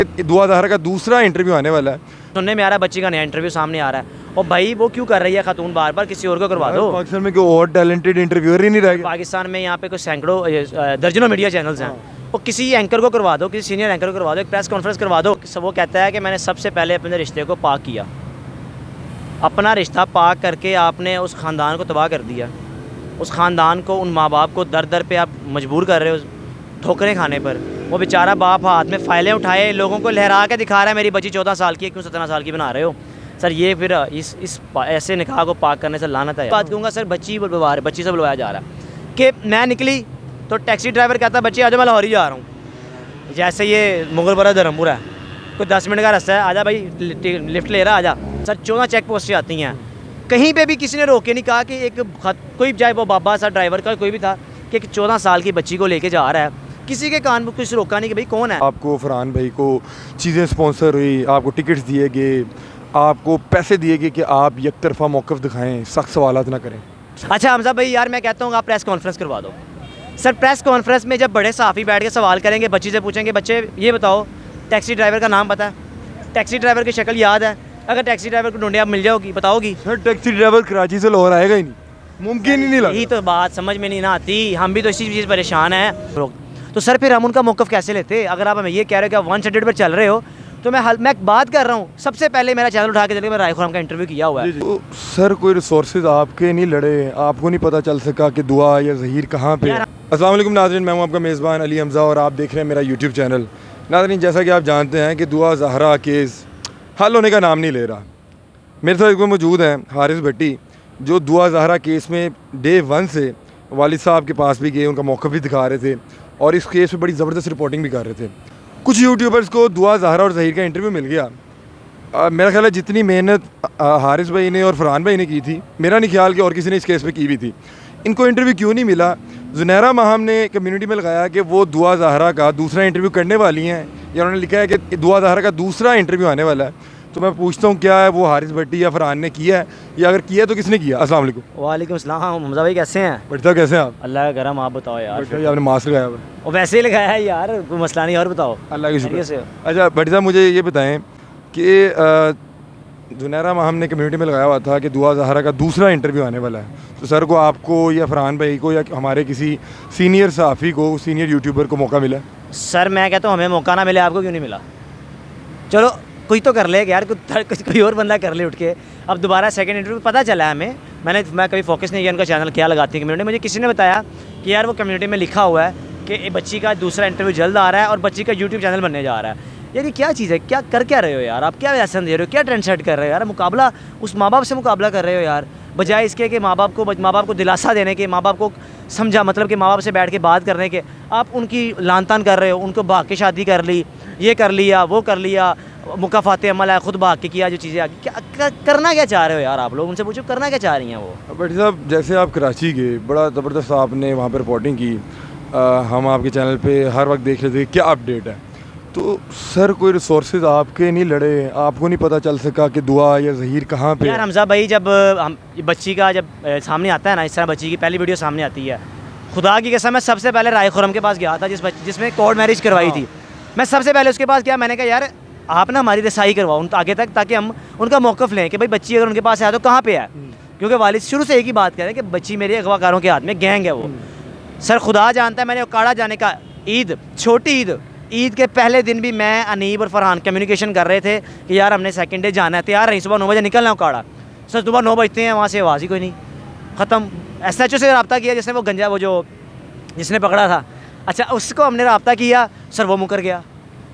दुआ ज़हरा का दूसरा इंटरव्यू आने वाला है। सुनने में आ रहा है बच्ची का नया इंटरव्यू सामने आ रहा है, और भाई वो क्यों कर रही है खातून, बार बार किसी और को करवा दो। पाकिस्तान में कोई और टैलेंटेड इंटरव्यूअर ही नहीं रह गया। पाकिस्तान में यहाँ पे कुछ सैकड़ों दर्जनों मीडिया चैनल्स हैं, वो किसी एंकर को करवा दो, किसी सीनियर एंकर को करवा दो, एक प्रेस कॉन्फ्रेंस करवा दो। वो कहता है कि मैंने सबसे पहले अपने रिश्ते को पाक किया। अपना रिश्ता पाक करके आपने उस ख़ानदान को तबाह कर दिया। उस ख़ानदान को, उन माँ बाप को दर दर पे आप मजबूर कर रहे हो ठोकरें खाने पर। वो बेचारा बाप हाथ में फ़ाइलें उठाए लोगों को लहरा के दिखा रहा है मेरी बच्ची 14 साल की है, क्यों 17 साल की बना रहे हो। सर ये फिर इस ऐसे निकाह को पाक करने से लानत है। बात कहूँगा सर, बच्ची से बुलवाया जा रहा है कि मैं निकली तो टैक्सी ड्राइवर कहता बच्ची आज मैं लाहौर ही जा रहा हूँ। जैसे ये मुगलपुरा धर्मपुर है, कोई 10 मिनट का रास्ता है, आजा भाई लिफ्ट ले रहा आजा। सर 14 चेक पोस्टें आती हैं, कहीं पे भी किसी ने रोक के नहीं कहा कि कोई चाहे वो बाबा सा ड्राइवर का कोई भी था कि एक 14 साल की बच्ची को लेके जा रहा है, किसी के कान में कुछ रोका नहीं कि भाई कौन है। आपको फरहान भाई को चीज़ें स्पॉन्सर हुई, आपको टिकट्स दिए गए, आपको पैसे दिए गए कि आप एक तरफा मौक़िफ़ दिखाएं, सख्त सवालात ना करें। अच्छा हमजा भाई यार मैं कहता हूँ आप प्रेस कॉन्फ्रेंस करवा दो। सर प्रेस कॉन्फ्रेंस में जब बड़े सहाफ़ी बैठ के सवाल करेंगे, बच्ची से पूछेंगे बच्चे ये बताओ टैक्सी ड्राइवर का नाम पता है, टैक्सी ड्राइवर की शक्ल याद है, अगर टैक्सी ड्राइवर को ढूंढे आप मिल जाओगी बताओगी। सर टैक्सी ड्राइवर कराची से लाहौर आएगा ही नहीं, मुमकिन ही नहीं लगता। यही तो बात समझ में नहीं ना आती, हम भी तो इसी चीज़ परेशान हैं। तो सर फिर हम उनका मौक़िफ़ कैसे लेते? अगर आप हमें ये कह रहे हो कि आप 100 पर चल रहे हो, तो मैं बात कर रहा हूँ, सबसे पहले मेरा चैनल उठा के चले, मैं राय खुर्रम का इंटरव्यू किया हुआ है। तो सर कोई रिसोर्सेज आपके नहीं लड़े, आपको नहीं पता चल सका कि दुआ या ज़हीर कहाँ पे है? अस्सलाम वालेकुम नाज़रीन, मैं हूँ आपका मेज़बान अली हमज़ा और आप देख रहे हैं मेरा यूट्यूब चैनल। नाज़रीन जैसा कि आप जानते हैं कि दुआ ज़हरा केस हल होने का नाम नहीं ले रहा। मेरे साथ एक मौजूद हैं हारिस भट्टी, जो दुआ ज़हरा केस में डे 1 से वालिद साहब के पास भी गए, उनका मौक़िफ़ भी दिखा रहे थे और इस केस में बड़ी ज़बरदस्त रिपोर्टिंग भी कर रहे थे। कुछ यूट्यूबर्स को दुआ ज़हरा और ज़हीर का इंटरव्यू मिल गया। मेरा ख्याल है जितनी मेहनत हारिस भाई ने और फरहान भाई ने की थी, मेरा नहीं ख्याल कि और किसी ने इस केस में की भी थी। इनको इंटरव्यू क्यों नहीं मिला? ज़ुनैरा माहम ने कम्युनिटी में लगाया कि वो दुआ ज़हरा का दूसरा इंटरव्यू करने वाली हैं, या उन्होंने लिखा है कि दुआ ज़हरा का दूसरा इंटरव्यू आने वाला है। तो मैं पूछता हूँ क्या है वो हारिस भट्टी या फरहान ने किया है, या अगर किया है तो किसने किया? अस्सलाम वालेकुम। वालेकुम अस्सलाम। हमजा भाई कैसे हैं? बढ़िया, कैसे हैं आप? अल्लाह का करम, आप बताओ यार। आपने मास्क लगाया हुआ है? और वैसे ही लगाया है यार, कोई मसला नहीं। और बताओ। अल्लाह की शुक्र। से अच्छा भट्टी साहब मुझे ये बताएं कि ज़ुनैरा माहम ने कम्युनिटी में लगाया हुआ था कि दुआ ज़हरा का दूसरा इंटरव्यू आने वाला है, तो सर को, आपको या फरहान भाई को या हमारे किसी सीनियर सहाफ़ी को, सीनियर यूट्यूबर को मौका मिला? सर मैं कहता हूँ हमें मौका ना मिले, आपको क्यों नहीं मिला? चलो कोई तो कर ले यार, कोई और बंदा कर ले उठ के। अब दोबारा सेकंड इंटरव्यू पता चला है हमें, मैं कभी फोकस नहीं किया उनका चैनल क्या लगाती है कम्युनिटी। मुझे किसी ने बताया कि यार वो कम्युनिटी में लिखा हुआ है कि बच्ची का दूसरा इंटरव्यू जल्द आ रहा है और बच्ची का यूट्यूब चैनल बनने जा रहा है। यार ये क्या चीज़ है? क्या कर क्या रहे हो यार आप? क्या लेसन दे रहे हो? क्या ट्रेंड सेट कर रहे हो यार? मुकाबला उस माँ बाप से मुकाबला कर रहे हो यार, बजाय इसके कि माँ बाप को दिलासा देने के, माँ बाप को समझा, मतलब कि माँ बाप से बैठ के बात करने के, आप उनकी लान तान कर रहे हो। उनको भाग के शादी कर ली, ये कर लिया, वो कर लिया, मुकाफ़ात अमल है, खुद भाग के किया जो चीज़ें आगे। क्या करना क्या चाह रहे हो यार आप लोग? उनसे पूछो करना क्या चाह रही हैं वो। भट्टी साहब जैसे आप कराची गए, बड़ा ज़बरदस्त आपने वहाँ पर रिपोर्टिंग की, हम आपके चैनल पे हर वक्त देख रहे थे क्या अपडेट है। तो सर कोई रिसोर्सेज आपके नहीं लड़े, आपको नहीं पता चल सका कि दुआ या ज़हीर कहाँ पे? यार हमजा भाई जब हम बच्ची का जब सामने आता है ना, इस तरह बच्ची की पहली वीडियो सामने आती है, खुदा की कसम मैं सबसे पहले राय खुर्रम के पास गया था जिसमें कोर्ट मैरिज करवाई थी। मैं सबसे पहले उसके पास गया, मैंने कहा यार आप ना हमारी रसाई करवाओ उन आगे तक, ताकि हम उनका मौक़िफ़ लें कि भाई बच्ची अगर उनके पास है तो कहाँ पे है। क्योंकि वालिद शुरू से एक ही बात कह रहे हैं कि बच्ची मेरे अगवाकारों के हाथ में, गैंग है वो। सर खुदा जानता है, मैंने उकाड़ा जाने का छोटी ईद के पहले दिन भी मैं, अनीब और फरहान कम्युनिकेशन कर रहे थे कि यार हमने सेकंड डे जाना है, तैयार रही, सुबह 9 बजे निकलना है उकाड़ा। सर सुबह 9 बजते हैं, वहाँ से आवाज़ ही कोई नहीं, ख़त्म। SHO से रब्ता किया जिसने वो गंजा, वो जो जिसने पकड़ा था, अच्छा उसको हमने रब्ता किया, सर वो मुकर गया।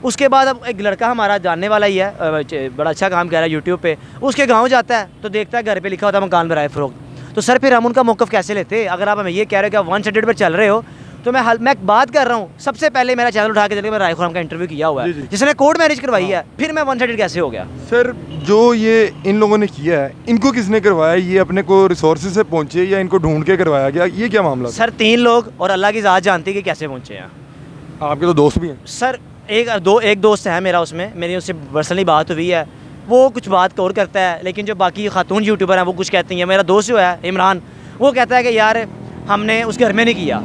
उसके बाद अब एक लड़का हमारा जानने वाला ही है, बड़ा अच्छा काम कर रहा है यूट्यूब पे, उसके गाँव जाता है तो देखता है घर पे लिखा होता है मकान बराए फ़रोख्त। तो सर फिर हम उनका मौक़िफ़ कैसे लेते? अगर आप हमें ये कह रहे हो कि आप 100 पर चल रहे हो, तो मैं बात कर रहा हूँ, सबसे पहले मेरा चैनल उठा के चले, मैं राय खुर्रम का इंटरव्यू किया हुआ है जिसने कोर्ट मैरिज करवाई है, फिर मैं 100 कैसे हो गया? सर जो ये इन लोगों ने किया है, इनको किसने करवाया? ये अपने को रिसोर्सेज से पहुँचे या इनको ढूंढ के करवाया गया? ये क्या मामला? सर 3 लोग और अल्लाह की ज़ात जानती है कि कैसे पहुँचे हैं। आपके तो दोस्त भी हैं? सर एक दोस्त है मेरा, उसमें मेरी उससे पर्सनली बात हुई है, वो कुछ बात और करता है, लेकिन जो बाकी खातून यूट्यूबर हैं वो कुछ कहती हैं। मेरा दोस्त जो है इमरान, वो कहता है कि यार हमने उस घर में नहीं किया,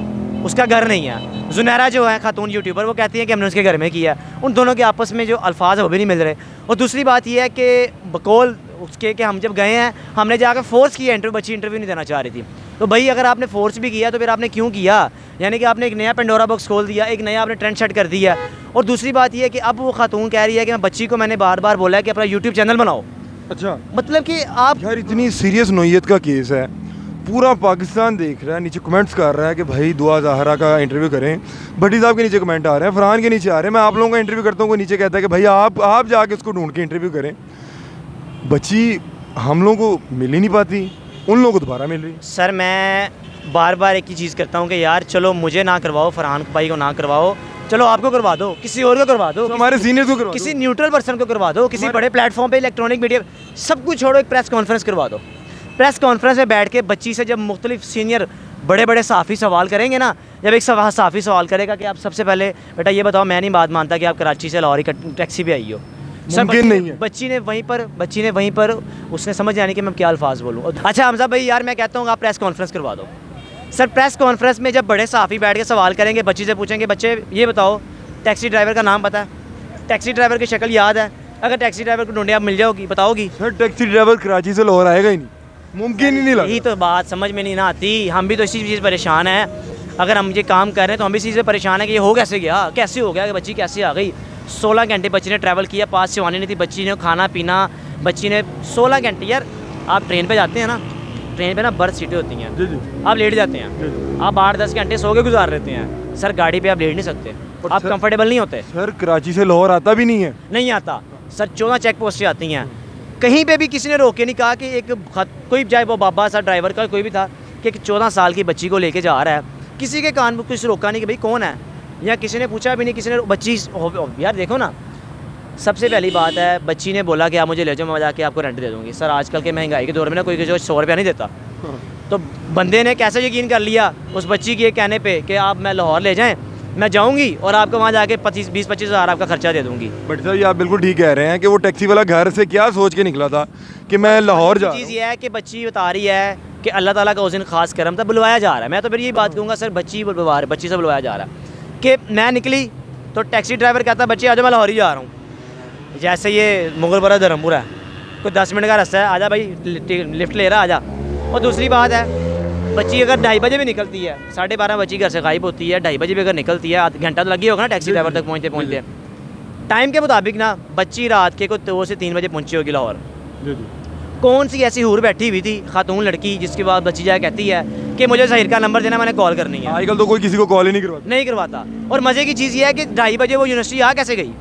उसका घर नहीं है। जुनैरा जो है खातून यूट्यूबर, वो कहती है कि हमने उसके घर में किया। उन दोनों के आपस में जो अल्फाज है वो भी नहीं मिल रहे। और दूसरी बात ये है कि बकौल उसके कि हम जब गए हैं हमने जाकर फोर्स किया इंटरव्यू, बच्ची इंटरव्यू नहीं देना चाह रही थी। तो भाई अगर आपने फोर्स भी किया तो फिर आपने क्यों किया? यानी कि आपने एक नया पेंडोरा बॉक्स खोल दिया, एक नया आपने ट्रेंड सेट कर दिया। और दूसरी बात ये है कि अब वो खातून कह रही है कि मैं बच्ची को मैंने बार बार बोला है कि अपना यूट्यूब चैनल बनाओ। अच्छा, मतलब कि आप यार इतनी सीरियस नोयत का केस है, पूरा पाकिस्तान देख रहा है, नीचे कमेंट्स कर रहा है कि भाई दुआ ज़हरा का इंटरव्यू करें। भट्टी साहब के नीचे कमेंट आ रहे हैं, फरहान के नीचे आ रहे हैं, मैं आप लोगों का इंटरव्यू करता हूँ, कोई नीचे कहता है कि भाई आप जाके उसको ढूंढ के इंटरव्यू करें। बच्ची हम लोगों को मिल ही नहीं पाती, उन लोगों को दोबारा मिल रही। सर मैं बार बार एक ही चीज़ करता हूँ कि यार चलो मुझे ना करवाओ, फरहान भाई को ना करवाओ, चलो आपको करवा दो, किसी और को करवा दो, तो हमारे सीनियर्स को करवा किसी न्यूट्रल पर्सन को करवा दो, किसी बड़े प्लेटफॉर्म पे इलेक्ट्रॉनिक मीडिया सब कुछ छोड़ो, एक प्रेस कॉन्फ्रेंस करवा दो। प्रेस कॉन्फ्रेंस में बैठ के बच्ची से जब मुख्तलिफ सीनियर बड़े बड़े सहाफ़ी सवाल करेंगे ना, जब एक सहाफ़ी सवाल करेगा कि आप सबसे पहले बेटा ये बताओ, मैं नहीं बात मानता कि आप कराची से लाहौर टैक्सी पे आई हो। मुमकिन नहीं है। बच्ची ने वहीं पर उसने समझ जाने कि मैं क्या अल्फाज बोलूँ। अच्छा हमजा भाई यार मैं कहता हूँ आप प्रेस कॉन्फ्रेंस करवा दो। सर प्रेस कॉन्फ्रेंस में जब बड़े सहाफ़ी बैठ के सवाल करेंगे, बच्ची से पूछेंगे बच्चे ये बताओ टैक्सी ड्राइवर का नाम पता है, टैक्सी ड्राइवर की शक्ल याद है, अगर टैक्सी ड्राइवर को ढूंढे आप मिल जाओगी, बताओगी? सर टैक्सी ड्राइवर कराची से लाहौर आएगा ही नहीं, मुमकिन ही नहीं लगता। यही तो बात समझ में नहीं ना आती। हम भी तो इसी चीज़ परेशान हैं। अगर हम ये काम कर रहे हैं तो हम भी इसी चीज़ से परेशान है कि ये हो कैसे गया, कैसे हो गया कि बच्ची कैसे आ गई। 16 घंटे बच्ची ने ट्रैवल किया, पास से आने नहीं थी, बच्ची ने खाना पीना, बच्ची ने 16 घंटे। यार आप ट्रेन पे जाते हैं ना, ट्रेन पे ना बर्थ सीटें होती हैं, जी जी आप लेट जाते हैं, आप 8-10 घंटे सो के गुजार लेते हैं। सर गाड़ी पे आप लेट नहीं सकते, आप कंफर्टेबल नहीं होते। सर कराची से लाहौर आता भी नहीं है। नहीं आता सर, 14 चेक पोस्टें आती हैं। कहीं पे भी किसी ने रोक के नहीं कहा कि कोई चाहे वो बाबा सा ड्राइवर का कोई भी था कि एक 14 साल की बच्ची को लेके जा रहा है, किसी के कान में कुछ रोका नहीं कि भाई कौन है, या किसी ने पूछा भी नहीं, किसी ने बच्ची यार देखो ना, सबसे पहली बात है बच्ची ने बोला कि आप मुझे ले जाओ, मैं जाके आपको रेंट दे दूँगी। सर आजकल के महंगाई के दौर में ना कोई किसी को 100 रुपया नहीं देता। तो बंदे ने कैसे यकीन कर लिया उस बच्ची के कहने पे कि आप मैं लाहौर ले जाएं, मैं जाऊंगी और आपको वहाँ जाके 20-25 हज़ार आपका खर्चा दे दूंगी। बट सर ये आप बिल्कुल ठीक कह रहे हैं कि वो टैक्सी वाला घर से क्या सोच के निकला था कि मैं लाहौर जा रहा चीज़ ये है कि बच्ची बता रही है कि अल्लाह ताला का उस दिन खास करम था, बुलवाया जा रहा है। मैं तो फिर यही बात कहूँगा सर बच्ची से बुलवाया जा रहा है कि मैं निकली तो टैक्सी ड्राइवर कहता बच्ची आ जाओ मैं लाहौर ही जा रहा हूँ। जैसे ये मुगलपुरा धर्मपुरा है, कोई 10 मिनट का रास्ता है, आजा भाई लिफ्ट ले रहा आजा। और दूसरी बात है बच्ची अगर 2:30 बजे भी निकलती है, 12:30 बच्ची घर से गायब होती है, 2:30 बजे भी अगर निकलती है, आधा घंटा तो लगी होगा ना टैक्सी ड्राइवर तक पहुँचते टाइम के मुताबिक ना, बच्ची रात के को 2 से 3 बजे पहुँची होगी लाहौर। कौन सी ऐसी हूर बैठी हुई थी खातून लड़की जिसके बाद बच्ची जाए कहती है कि मुझे ज़हीर का नंबर देना, मैंने कॉल करनी है। आजकल तो कोई किसी को कॉल ही नहीं करवाता। और मज़े की चीज़ ये है कि 2:30 बजे वो यूनिवर्सिटी आ कैसे गई?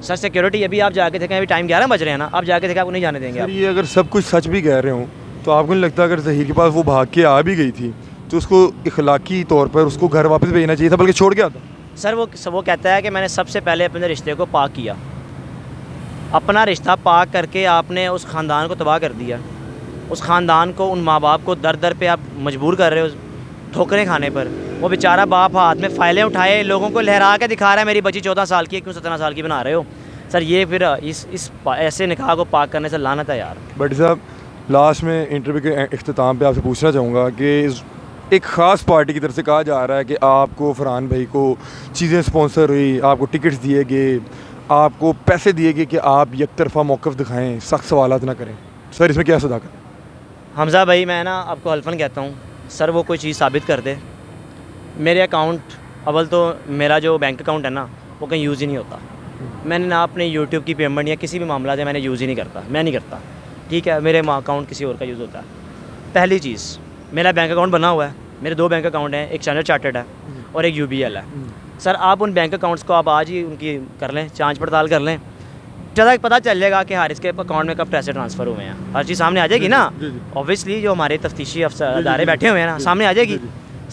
सर सिक्योरिटी अभी आप जाके देखें, अभी टाइम 11 बज रहे हैं ना, आप जाके देखें आपको नहीं जाने देंगे। ये अगर सब कुछ सच भी कह रहे हो तो आपको नहीं लगता अगर ज़हीर के पास वो भाग के आ भी गई थी तो उसको इखलाकी तौर पर उसको घर वापस भेजना चाहिए था, बल्कि छोड़ के आता? सर वो कहता है कि मैंने सबसे पहले अपने रिश्ते को पाक किया। अपना रिश्ता पाक करके आपने उस ख़ानदान को तबाह कर दिया। उस ख़ानदान को, उन माँ बाप को दर दर पे आप मजबूर कर रहे हो ठोकरें खाने पर। वो बेचारा बाप हाथ में फ़ाइलें उठाए लोगों को लहरा के दिखा रहा है मेरी बच्ची 14 साल की है, क्यों 17 साल की बना रहे हो? सर ये फिर इस ऐसे निकाह को पाक करने से लानत है यार। बट साहब लास्ट में इंटरव्यू के इख्तिताम पे आपसे पूछना चाहूँगा कि एक ख़ास पार्टी की तरफ से कहा जा रहा है कि आपको फरहान भाई को चीज़ें स्पॉन्सर हुई, आपको टिकट्स दिए गए, आपको पैसे दिए गए कि आप एक तरफ़ा मौक़िफ़ दिखाएं, सख्त सवालात ना करें। सर इसमें क्या सदाकत है? हमजा भाई मैं ना आपको हल्फन कहता हूँ, सर वो कोई चीज़ साबित कर दे। मेरे अकाउंट, अव्वल तो मेरा जो बैंक अकाउंट है ना वो कहीं यूज़ ही नहीं होता। मैंने ना अपने यूट्यूब की पेमेंट या किसी भी मामला से मैंने यूज़ ही नहीं करता, मैं नहीं करता, ठीक है। मेरे अकाउंट किसी और का यूज़ होता है। पहली चीज़, मेरा बैंक अकाउंट बना हुआ है, मेरे 2 बैंक अकाउंट हैं, एक स्टैंडर्ड चार्टर्ड है और एक UBL है। सर आप उन बैंक अकाउंट्स को आप आज ही उनकी कर लें, जांच पड़ताल कर लें, ज़्यादा पता चल जाएगा कि हारिस के अकाउंट में कब पैसे ट्रांसफ़र हुए हैं। हर चीज़ सामने आ जाएगी ना, ऑब्वियसली जो हमारे तफ्तीशी अफसर अदारे बैठे हुए हैं ना, सामने आ जाएगी।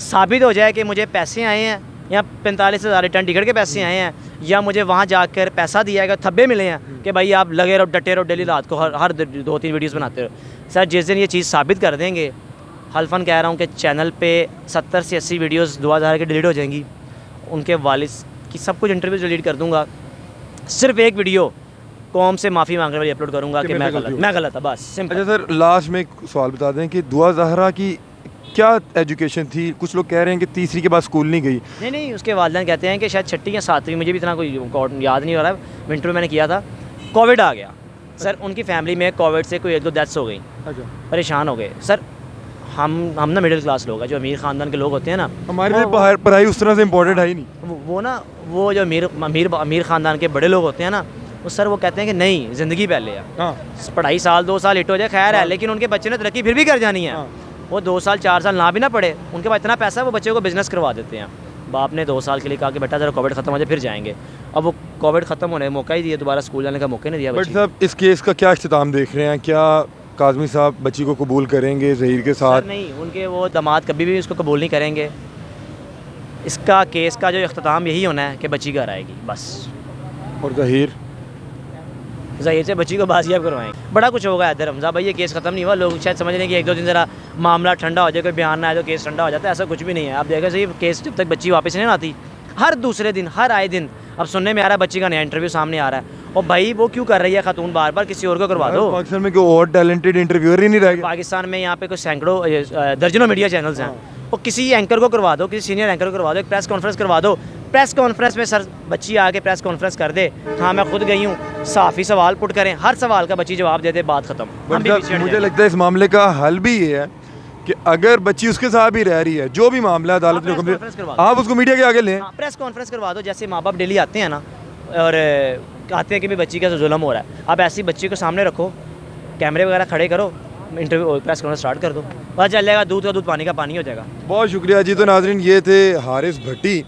साबित हो जाए कि मुझे पैसे आए हैं या 45,000 रिटर्न टिकट के पैसे आए हैं, या मुझे वहाँ जाकर पैसा दिया गया, थब्बे मिले हैं कि भाई आप लगे रहो, डटे रहो, डेली रात को हर 2-3 वीडियोज़ बनाते रहो। सर जिस दिन ये चीज़ साबित कर देंगे, हल्फन कह रहा हूँ कि चैनल पे 70 से 80 वीडियोस 2000 की डिलीट हो जाएंगी। उनके वालिद की सब कुछ इंटरव्यूज डिलीट कर दूंगा, सिर्फ एक वीडियो कौम से माफ़ी मांगने वाली अपलोड करूंगा कि मैं गलत था, बस सिंपल। अच्छा सर लास्ट में एक सवाल बता दें कि दुआ ज़हरा की क्या एजुकेशन थी? कुछ लोग कह रहे हैं कि तीसरी के बाद स्कूल नहीं गई। नहीं नहीं, उसके वालिदैन कहते हैं कि शायद छठी या सातवीं, मुझे भी इतना कोई याद नहीं हो रहा है, विंटर में मैंने किया था, कोविड आ गया सर, उनकी फैमिली में कोविड से कोई 1-2 डेथ्स हो गई, अच्छा, परेशान हो गए सर। हम ना मिडिल क्लास लोग हैं, जो अमीर ख़ानदान के लोग होते हैं ना, हमारे लिए पढ़ाई उस तरह से इम्पोर्टेंट है ही नहीं। वो जो अमीर ख़ानदान के बड़े लोग होते हैं ना, वो सर वो कहते हैं कि नहीं, ज़िंदगी पहले है। हाँ, पढ़ाई साल 2 साल हिट हो जाए खैर है, लेकिन उनके बच्चे ने तरक्की फिर भी कर जानी है। हाँ। वो 2 साल 4 साल ना भी ना पढ़े, उनके पास इतना पैसा है, वो बच्चे को बिज़नेस करवा देते हैं। बाप ने 2 साल के लिए कहा कि बेटा ज़रा कोविड ख़त्म हो जाए फिर जाएंगे। अब वो कोविड ख़त्म होने का मौका ही दिया, दोबारा स्कूल जाने का मौका ही नहीं दिया बट बच्चे साहब इस केस का क्या इख्तिताम देख रहे हैं? क्या काज़मी साहब बच्ची को कबूल करेंगे ज़हीर के साथ? सर नहीं, उनके वो दामाद कभी भी उसको कबूल नहीं करेंगे। इसका केस का जो इख्तिताम यही होना है कि बच्ची घर आएगी बस, और ज़हीर ज़हीर से बच्ची को बाजियाब करवाएंगे। बड़ा कुछ होगा इधर हमजा भाई, ये केस ख़त्म नहीं हुआ। लोग शायद समझ रहे हैं कि 1-2 दिन ज़रा मामला ठंडा हो जाए, कोई बयान ना आए तो केस ठंडा हो जाता है, ऐसा कुछ भी नहीं है। आप देखो सही, केस जब तक बच्ची वापस नहीं आती, हर दूसरे दिन, हर आए दिन अब सुनने में आ रहा है बच्ची का नया इंटरव्यू सामने आ रहा है। और भाई वो क्यों कर रही है खातून, बार बार किसी और को करवा दो। पाकिस्तान में कोई और टैलेंटेड इंटरव्यूअर ही नहीं रह गया। पाकिस्तान में यहाँ पे कुछ सैकड़ों दर्जनों मीडिया चैनल्स हैं, वो किसी एंकर को करवा दो, किसी सीनियर एंकर को करवा दो, एक प्रेस कॉन्फ्रेंस करवा दो। प्रेस कॉन्फ्रेंस में सर बच्ची आके प्रेस कॉन्फ्रेंस कर दे, हाँ मैं खुद गई हूँ, साफ़ी सवाल पुट करें, हर सवाल का बच्ची जवाब दे दे, बात ख़त्म। हम भी पीछे हट मुझे जाएंगे। लगता है इस मामले का हल भी ये है कि अगर बच्ची उसके साथ भी रह रही है, जो भी मामला अदालत ने हाँ, हुक्म प्रेस कॉन्फ्रेंस दिया, करवा आप उसको मीडिया के आगे लें। हाँ, प्रेस कॉन्फ्रेंस करवा दो। जैसे माँ बाप डेली आते हैं ना और कहते हैं कि भाई बच्ची का जुल्म हो रहा है, आप ऐसी बच्ची को सामने रखो, कैमरे वगैरह खड़े करो, इंटरव्यू प्रेस कॉन्फ्रेंस स्टार्ट कर दो, पता चल जाएगा, दूध का दूध पानी का पानी हो जाएगा। बहुत शुक्रिया जी। तो नाजरीन ये थे हारिस भट्टी,